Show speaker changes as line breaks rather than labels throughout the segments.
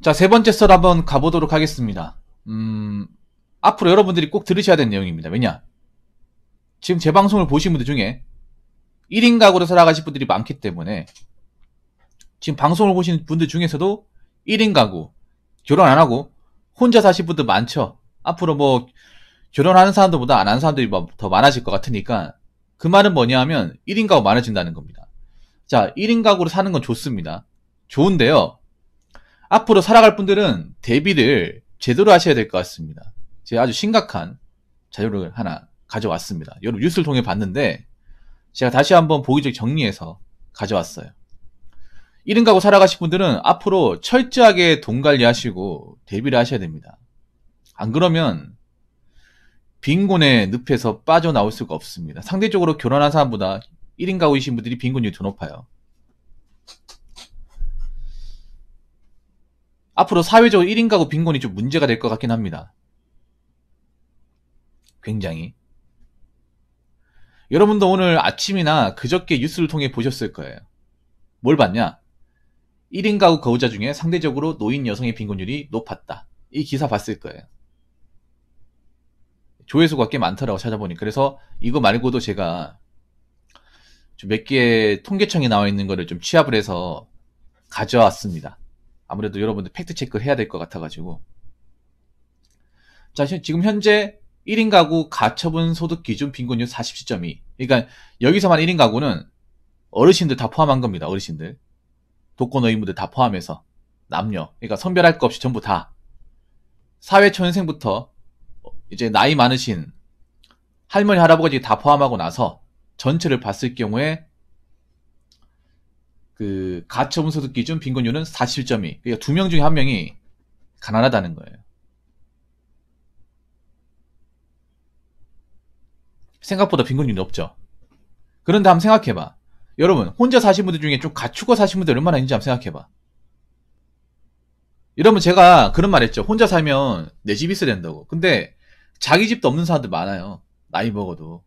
자, 세 번째 썰 한번 가보도록 하겠습니다. 앞으로 여러분들이 꼭 들으셔야 되는 내용입니다. 왜냐? 지금 제 방송을 보신 분들 중에 1인 가구로 살아가실 분들이 많기 때문에 지금 방송을 보시는 분들 중에서도 1인 가구, 결혼 안 하고 혼자 사실 분들 많죠? 앞으로 뭐 결혼하는 사람들보다 안 하는 사람들이 더 많아질 것 같으니까 그 말은 뭐냐 하면 1인 가구 많아진다는 겁니다. 자, 1인 가구로 사는 건 좋습니다. 좋은데요. 앞으로 살아갈 분들은 대비를 제대로 하셔야 될 것 같습니다. 제가 아주 심각한 자료를 하나 가져왔습니다. 여러분 뉴스를 통해 봤는데 제가 다시 한번 보기적 정리해서 가져왔어요. 1인 가구 살아가실 분들은 앞으로 철저하게 돈 관리하시고 대비를 하셔야 됩니다. 안 그러면 빈곤의 늪에서 빠져나올 수가 없습니다. 상대적으로 결혼한 사람보다 1인 가구이신 분들이 빈곤율이 더 높아요. 앞으로 사회적으로 1인 가구 빈곤이 좀 문제가 될 것 같긴 합니다. 굉장히. 여러분도 오늘 아침이나 그저께 뉴스를 통해 보셨을 거예요. 뭘 봤냐? 1인 가구 거주자 중에 상대적으로 노인 여성의 빈곤율이 높았다. 이 기사 봤을 거예요. 조회수가 꽤 많더라고 찾아보니. 그래서 이거 말고도 제가 좀 몇 개의 통계청에 나와 있는 거를 좀 취합을 해서 가져왔습니다. 아무래도 여러분들 팩트 체크를 해야 될 것 같아가지고. 자, 지금 현재 1인 가구 가처분 소득 기준 빈곤율 47.2. 그러니까 여기서만 1인 가구는 어르신들 다 포함한 겁니다. 어르신들. 독거노인분들 다 포함해서 남녀. 그러니까 선별할 거 없이 전부 다. 사회 초년생부터 이제 나이 많으신 할머니 할아버지 다 포함하고 나서 전체를 봤을 경우에 그 가처분 소득 기준 빈곤율은 47.2. 그러니까 2명 중에 1명이 가난하다는 거예요. 생각보다 빈곤율이 높죠. 그런데 한번 생각해봐. 여러분 혼자 사신 분들 중에 좀 갖추고 사신 분들 얼마나 있는지 한번 생각해봐. 여러분 제가 그런 말 했죠. 혼자 살면 내 집 있어야 된다고. 근데 자기 집도 없는 사람들 많아요. 나이 먹어도.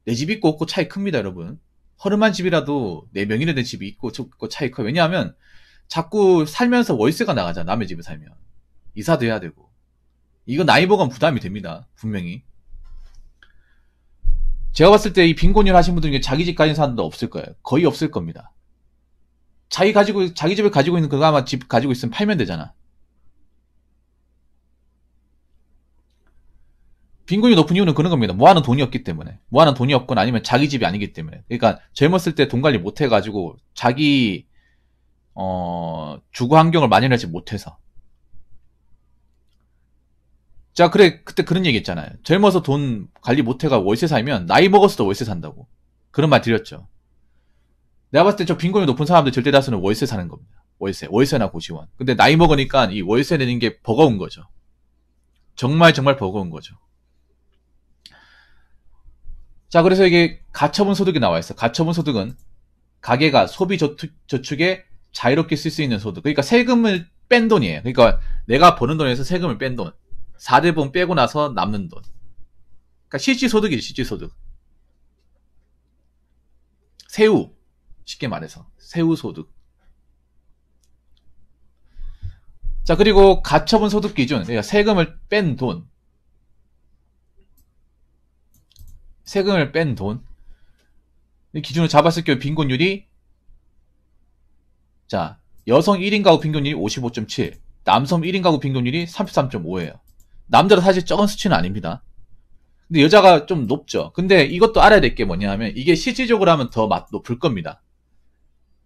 내 집 있고 없고 차이 큽니다, 여러분. 허름한 집이라도 4명이나 된 집이 있고 없고 차이 커요. 왜냐하면 자꾸 살면서 월세가 나가잖아. 남의 집에 살면. 이사도 해야 되고. 이거 나이 먹으면 부담이 됩니다. 분명히. 제가 봤을 때 이 빈곤율 하신 분들 중에 자기 집 가진 사람도 없을 거예요. 거의 없을 겁니다. 자기 집을 가지고 있는 그거 아마 집 가지고 있으면 팔면 되잖아. 빈곤이 높은 이유는 그런 겁니다. 모아놓은 돈이 없기 때문에. 모아놓은 돈이 없거나 아니면 자기 집이 아니기 때문에. 그러니까 젊었을 때 돈 관리 못 해가지고 자기 주거 환경을 마련하지 못해서. 자, 그래 그때 그런 얘기 했잖아요. 젊어서 돈 관리 못해가 월세 살면 나이 먹어서도 월세 산다고. 그런 말 드렸죠. 내가 봤을 때 저 빈곤이 높은 사람들 절대 다수는 월세 사는 겁니다. 월세나 고시원. 근데 나이 먹으니까 이 월세 내는 게 버거운 거죠. 정말 버거운 거죠. 자, 그래서 이게 가처분 소득이 나와 있어. 가처분 소득은 가게가 소비 저축에 자유롭게 쓸 수 있는 소득. 그러니까 세금을 뺀 돈이에요. 그러니까 내가 버는 돈에서 세금을 뺀 돈. 4대분 빼고 나서 남는 돈. 그러니까 실질소득이지, 실질소득. 세후. 쉽게 말해서. 세후소득. 자, 그리고 가처분 소득 기준. 그러니까 세금을 뺀 돈. 세금을 뺀 돈. 이 기준을 잡았을 경우 빈곤율이 자, 여성 1인 가구 빈곤율이 55.7, 남성 1인 가구 빈곤율이 33.5예요. 남자도 사실 적은 수치는 아닙니다. 근데 여자가 좀 높죠. 근데 이것도 알아야 될 게 뭐냐 하면 이게 실질적으로 하면 더 높을 겁니다.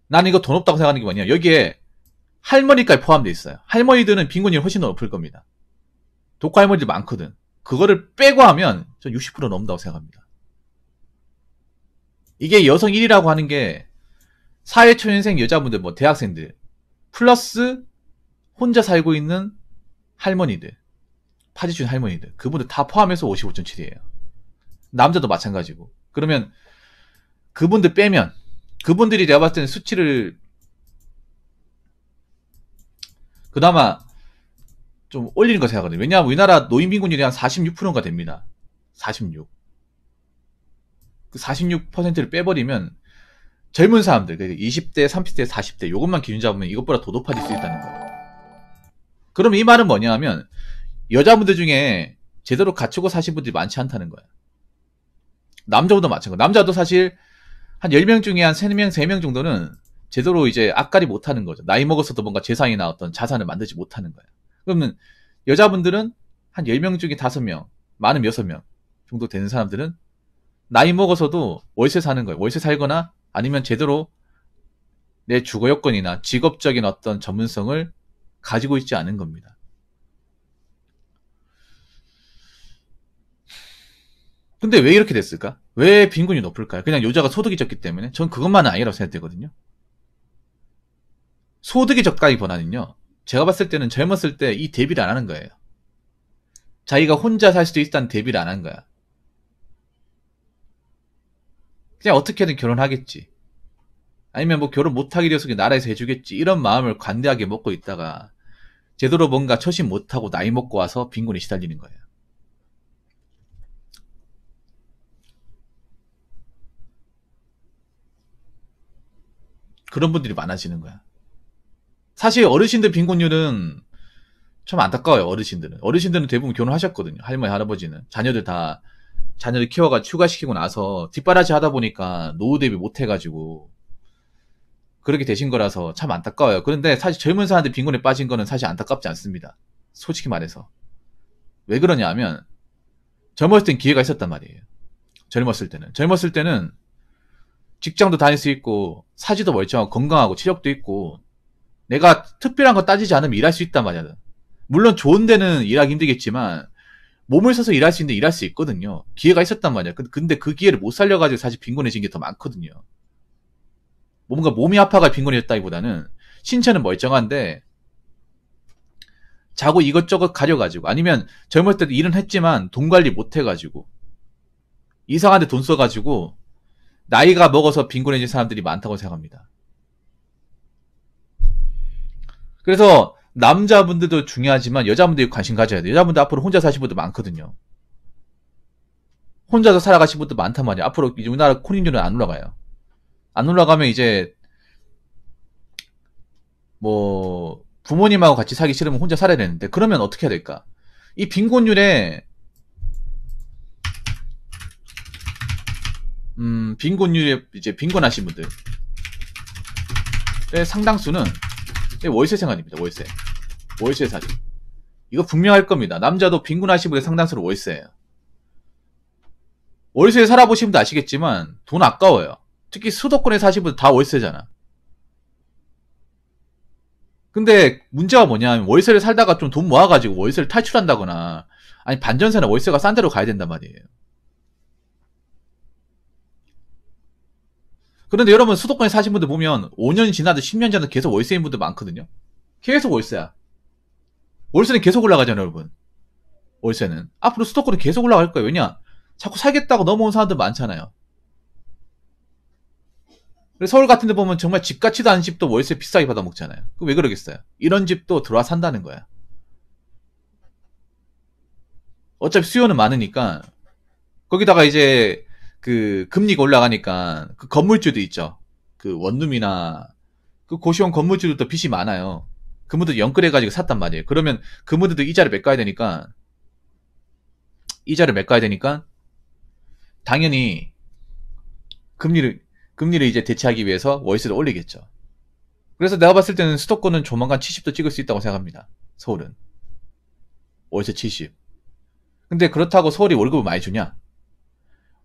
나는 이거 더 높다고 생각하는 게 뭐냐. 여기에 할머니까지 포함되어 있어요. 할머니들은 빈곤율이 훨씬 더 높을 겁니다. 독거 할머니들 많거든. 그거를 빼고 하면 전 60% 넘는다고 생각합니다. 이게 여성 1위라고 하는 게 사회초년생 여자분들, 뭐 대학생들 플러스 혼자 살고 있는 할머니들, 파지춘 할머니들, 그분들 다 포함해서 55.7이에요. 남자도 마찬가지고. 그러면 그분들 빼면 그분들이 내가 봤을 때는 수치를 그나마 좀 올리는 거 생각하거든요. 왜냐하면 우리나라 노인 빈곤율이 한 46%가 됩니다. 46. 그 46%를 빼버리면 젊은 사람들, 20대, 30대, 40대, 요것만 기준 잡으면 이것보다 더 높아질 수 있다는 거예요. 그럼 이 말은 뭐냐 하면 여자분들 중에 제대로 갖추고 사신 분들이 많지 않다는 거야. 남자보다 마찬가지. 남자도 사실 한 10명 중에 한 3명, 3명 정도는 제대로 이제 앞가리 못하는 거죠. 나이 먹어서도 뭔가 재산이나 어떤 자산을 만들지 못하는 거야. 그러면 여자분들은 한 10명 중에 5명, 많으면 6명 정도 되는 사람들은 나이 먹어서도 월세 사는 거예요. 월세 살거나 아니면 제대로 내 주거 여건이나 직업적인 어떤 전문성을 가지고 있지 않은 겁니다. 근데 왜 이렇게 됐을까? 왜 빈곤이 높을까요? 그냥 여자가 소득이 적기 때문에? 전 그것만은 아니라고 생각되거든요. 소득이 적다기보다는요, 제가 봤을 때는 젊었을 때 이 대비를 안 하는 거예요. 자기가 혼자 살 수도 있다는 대비를 안 한 거야. 그냥 어떻게든 결혼하겠지. 아니면 뭐 결혼 못하게 되어서 나라에서 해주겠지. 이런 마음을 관대하게 먹고 있다가 제대로 뭔가 처신 못하고 나이 먹고 와서 빈곤에 시달리는 거예요. 그런 분들이 많아지는 거야. 사실 어르신들 빈곤율은 참 안타까워요. 어르신들은 대부분 결혼하셨거든요. 할머니 할아버지는 자녀들 키워가 휴가시키고 나서 뒷바라지 하다 보니까 노후 대비 못해가지고 그렇게 되신 거라서 참 안타까워요. 그런데 사실 젊은 사람들 빈곤에 빠진 거는 사실 안타깝지 않습니다. 솔직히 말해서. 왜 그러냐 하면 젊었을 땐 기회가 있었단 말이에요. 젊었을 때는 직장도 다닐 수 있고 사지도 멀쩡하고 건강하고 체력도 있고 내가 특별한 거 따지지 않으면 일할 수 있단 말이야. 물론 좋은 데는 일하기 힘들겠지만 몸을 써서 일할 수 있는데 일할 수 있거든요. 기회가 있었단 말이야. 근데 그 기회를 못 살려가지고 사실 빈곤해진 게 더 많거든요. 뭔가 몸이 아파가 빈곤해졌다기보다는 신체는 멀쩡한데 자고 이것저것 가려가지고 아니면 젊을 때도 일은 했지만 돈 관리 못 해가지고 이상한 데 돈 써가지고 나이가 먹어서 빈곤해진 사람들이 많다고 생각합니다. 그래서 남자분들도 중요하지만 여자분들이 관심 가져야 돼요. 여자분들 앞으로 혼자 사실 분들 많거든요. 혼자서 살아가신 분들 많단 말이에요. 앞으로 우리나라 혼인율은 안 올라가요. 안 올라가면 이제 뭐 부모님하고 같이 살기 싫으면 혼자 살아야 되는데 그러면 어떻게 해야 될까? 이 빈곤율에 이제 빈곤하신 분들의 상당수는 월세 생활입니다. 월세살이. 이거 분명할 겁니다. 남자도 빈곤하신 분의 상당수는 월세예요. 월세에 살아보신 분도 아시겠지만 돈 아까워요. 특히 수도권에 사신 분들 다 월세잖아. 근데 문제가 뭐냐면 월세를 살다가 좀 돈 모아가지고 월세를 탈출한다거나 아니 반전세나 월세가 싼 데로 가야 된단 말이에요. 그런데 여러분 수도권에 사신 분들 보면 5년 지나도 10년 지나도 계속 월세인 분들 많거든요. 계속 월세야. 월세는 계속 올라가잖아요, 여러분. 월세는. 앞으로 수도권은 계속 올라갈 거예요. 왜냐? 자꾸 살겠다고 넘어온 사람들 많잖아요. 서울 같은 데 보면 정말 집 같지도 않은 집도 월세 비싸게 받아먹잖아요. 왜 그러겠어요? 이런 집도 들어와 산다는 거야. 어차피 수요는 많으니까 거기다가 이제 그 금리가 올라가니까 그 건물주도 있죠. 그 원룸이나 그 고시원 건물주들도 빚이 많아요. 그분들 연끌해가지고 샀단 말이에요. 그러면 그분들도 이자를 메꿔야 되니까 당연히 금리를 이제 대체하기 위해서 월세를 올리겠죠. 그래서 내가 봤을 때는 수도권은 조만간 70도 찍을 수 있다고 생각합니다. 서울은. 월세 70. 근데 그렇다고 서울이 월급을 많이 주냐?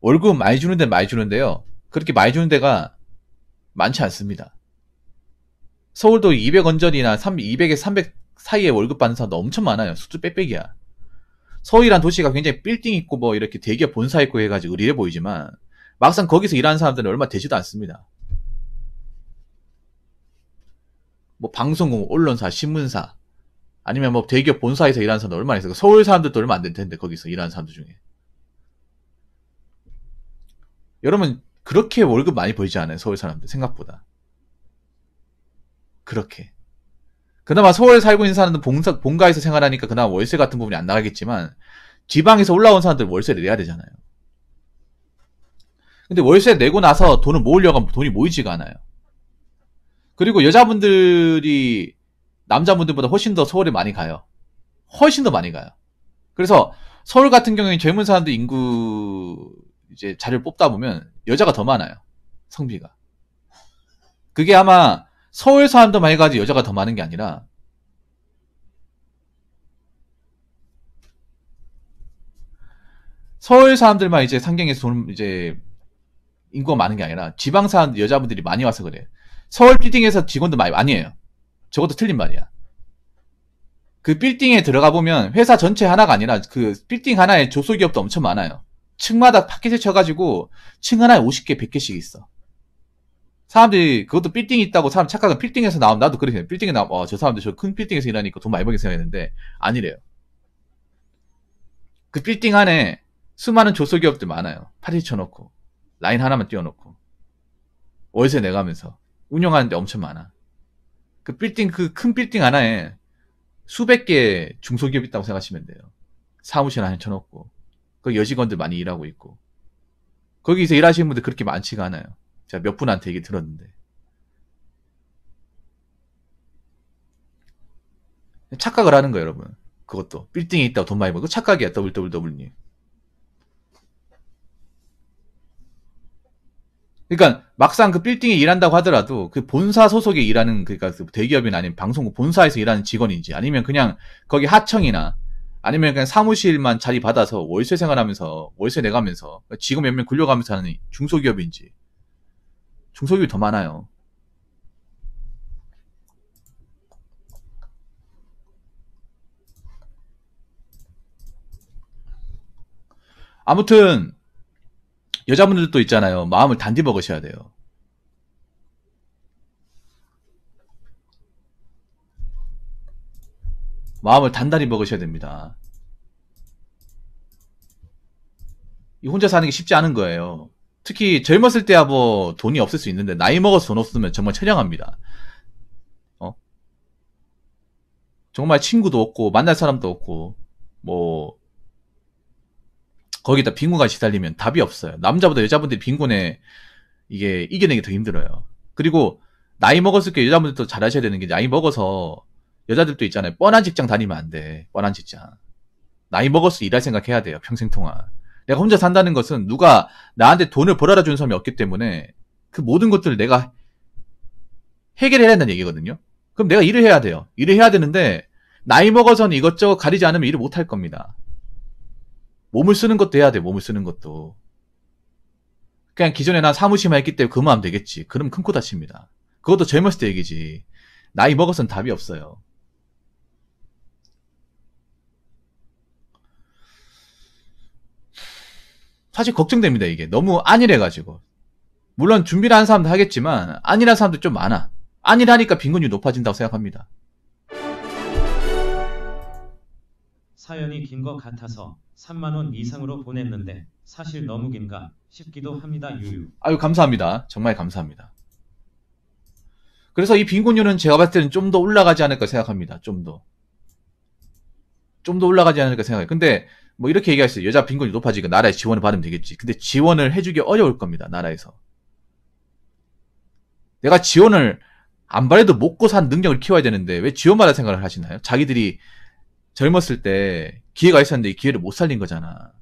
월급 많이 주는 데는 많이 주는데요. 그렇게 많이 주는 데가 많지 않습니다. 서울도 200원전이나 200에 300 사이에 월급 받는 사람도 엄청 많아요. 수준 빽빽이야. 서울이란 도시가 굉장히 빌딩 있고 뭐 이렇게 대기업 본사 있고 해가지고 의리해 보이지만 막상 거기서 일하는 사람들은 얼마 되지도 않습니다. 뭐 방송국, 언론사, 신문사 아니면 뭐 대기업 본사에서 일하는 사람들 얼마나 있어요. 서울 사람들도 얼마 안 될 텐데 거기서 일하는 사람들 중에. 여러분 그렇게 월급 많이 벌지 않아요. 서울 사람들 생각보다. 그렇게. 그나마 서울에 살고 있는 사람들은 본가에서 생활하니까 그나마 월세 같은 부분이 안 나가겠지만 지방에서 올라온 사람들 월세를 내야 되잖아요. 근데 월세 내고 나서 돈을 모으려고 하면 돈이 모이지가 않아요. 그리고 여자분들이 남자분들보다 훨씬 더 서울에 많이 가요. 훨씬 더 많이 가요. 그래서 서울 같은 경우에 젊은 사람들 인구 이제 자리를 뽑다 보면 여자가 더 많아요. 성비가. 그게 아마 서울 사람도 많이 가지 여자가 더 많은 게 아니라 서울 사람들만 이제 상경에서 이제 인구가 많은 게 아니라 지방 사람들 여자분들이 많이 와서 그래요. 서울 빌딩에서 직원들 많이 아니에요. 저것도 틀린 말이야. 그 빌딩에 들어가 보면 회사 전체 하나가 아니라 그 빌딩 하나에 조소기업도 엄청 많아요. 층마다 파켓을 쳐가지고 층 하나에 50개, 100개씩 있어. 사람들이 그것도 빌딩이 있다고 사람 착각은 빌딩에서 나오면 나도 그렇게 해요. 빌딩에 나오면 저 사람들 저 큰 빌딩에서 일하니까 돈 많이 벌게 생각했는데 아니래요. 그 빌딩 안에 수많은 조소기업들 많아요. 파티 쳐놓고 라인 하나만 띄워놓고 월세 내가면서 운영하는데 엄청 많아. 그 빌딩 그 큰 빌딩 하나에 수백 개의 중소기업 있다고 생각하시면 돼요. 사무실 하나 쳐놓고 거기 여직원들 많이 일하고 있고 거기서 일하시는 분들 그렇게 많지가 않아요. 제가 몇 분한테 얘기 들었는데 착각을 하는 거예요, 여러분. 그것도 빌딩에 있다고 돈 많이 벌고 착각이야. WWW님. 그러니까 막상 그 빌딩에 일한다고 하더라도 그 본사 소속에 일하는 그러니까 그 대기업이나 아니면 방송국 본사에서 일하는 직원인지 아니면 그냥 거기 하청이나 아니면 그냥 사무실만 자리 받아서 월세 생활하면서 월세 내가면서 직원 몇 명 굴려가면서 하는 중소기업인지 중소기업이 더 많아요. 아무튼 여자분들도 있잖아요. 마음을 단디 먹으셔야 돼요. 마음을 단단히 먹으셔야 됩니다. 이 혼자 사는 게 쉽지 않은 거예요. 특히 젊었을 때야 뭐 돈이 없을 수 있는데 나이 먹어서 돈 없으면 정말 처량합니다. 정말 친구도 없고 만날 사람도 없고 뭐 거기다 빈곤과 시달리면 답이 없어요. 남자보다 여자분들이 빈곤에 이게 이겨내기 더 힘들어요. 그리고 나이 먹었을 때 여자분들도 잘하셔야 되는 게 나이 먹어서 여자들도 있잖아요. 뻔한 직장 다니면 안 돼. 뻔한 직장. 나이 먹어서 일할 생각해야 돼요. 평생 동안. 내가 혼자 산다는 것은 누가 나한테 돈을 벌어다 주는 사람이 없기 때문에 그 모든 것들을 내가 해결해야 된다는 얘기거든요. 그럼 내가 일을 해야 돼요. 일을 해야 되는데 나이 먹어서는 이것저것 가리지 않으면 일을 못 할 겁니다. 몸을 쓰는 것도 해야 돼. 몸을 쓰는 것도. 그냥 기존에 난 사무실만 했기 때문에 그만 하면 되겠지. 그럼 큰 코 다칩니다. 그것도 젊었을 때 얘기지. 나이 먹어서는 답이 없어요. 사실 걱정됩니다. 이게 너무 안일해가지고. 물론 준비를 하는 사람도 하겠지만 안일한 사람도 좀 많아. 안일하니까 빈곤율이 높아진다고 생각합니다.
사연이 긴 것 같아서 3만원 이상으로 보냈는데 사실 너무 긴가 싶기도 합니다. 유유.
아유 감사합니다. 정말 감사합니다. 그래서 이 빈곤율은 제가 봤을 때는 좀 더 올라가지 않을까 생각합니다. 좀 더 올라가지 않을까 생각해요. 근데 뭐 이렇게 얘기하셨어요. 여자 빈곤이 높아지니까 나라에서 지원을 받으면 되겠지. 근데 지원을 해주기 어려울 겁니다. 나라에서. 내가 지원을 안 받아도 먹고 산 능력을 키워야 되는데 왜 지원받을 생각을 하시나요? 자기들이 젊었을 때 기회가 있었는데 이 기회를 못 살린 거잖아.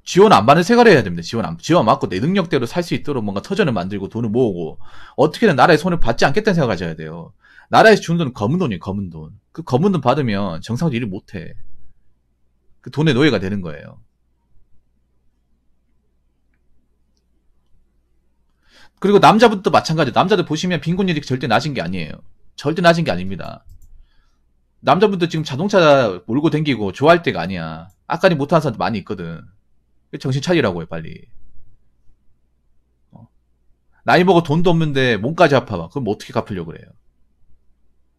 지원 안 받는 생활을 해야 됩니다. 지원 받고 내 능력대로 살 수 있도록 뭔가 터전을 만들고 돈을 모으고 어떻게든 나라의 손을 받지 않겠다는 생각을 가져야 돼요. 나라에서 주는 돈은 검은 돈이에요. 검은 돈. 그 검은 돈 받으면 정상적으로 일을 못해. 그 돈의 노예가 되는 거예요. 그리고 남자분도 마찬가지예요. 남자들 보시면 빈곤율이 절대 낮은 게 아니에요. 절대 낮은 게 아닙니다. 남자분들 지금 자동차 몰고 댕기고 좋아할 때가 아니야. 아까니 못하는 사람들 많이 있거든. 정신 차리라고 해 빨리. 나이 먹어 돈도 없는데 몸까지 아파. 그럼 어떻게 갚으려고 그래요.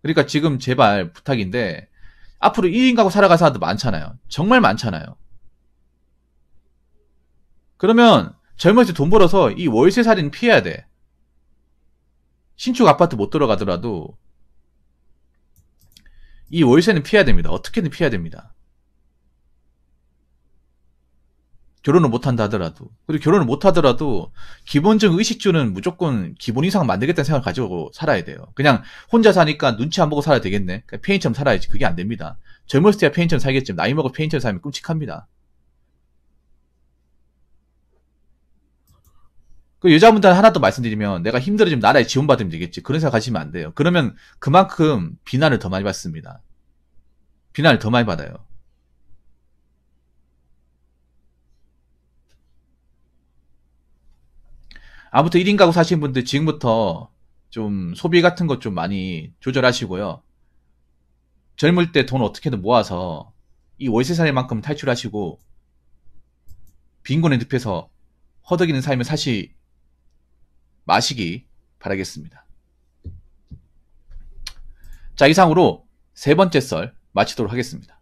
그러니까 지금 제발 부탁인데 앞으로 1인 가구 살아갈 사람들 많잖아요. 정말 많잖아요. 그러면 젊었을 때 돈 벌어서 이 월세살이는 피해야 돼. 신축 아파트 못 들어가더라도 이 월세는 피해야 됩니다. 어떻게든 피해야 됩니다. 결혼을 못한다 하더라도. 그리고 결혼을 못하더라도 기본적 의식주는 무조건 기본 이상 만들겠다는 생각을 가지고 살아야 돼요. 그냥 혼자 사니까 눈치 안 보고 살아야 되겠네. 그냥 페인처럼 살아야지. 그게 안 됩니다. 젊었을 때야 페인처럼 살겠지만 나이 먹어 페인처럼 살면 끔찍합니다. 그 여자분들 하나 더 말씀드리면 내가 힘들어지면 나라에 지원받으면 되겠지. 그런 생각 하시면 안 돼요. 그러면 그만큼 비난을 더 많이 받습니다. 비난을 더 많이 받아요. 아무튼 1인 가구 사시는 분들 지금부터 좀 소비 같은 것 좀 많이 조절하시고요. 젊을 때 돈 어떻게든 모아서 이 월세살이만큼 탈출하시고 빈곤의 늪에서 허덕이는 삶을 사시 마시기 바라겠습니다. 자, 이상으로 세 번째 썰 마치도록 하겠습니다.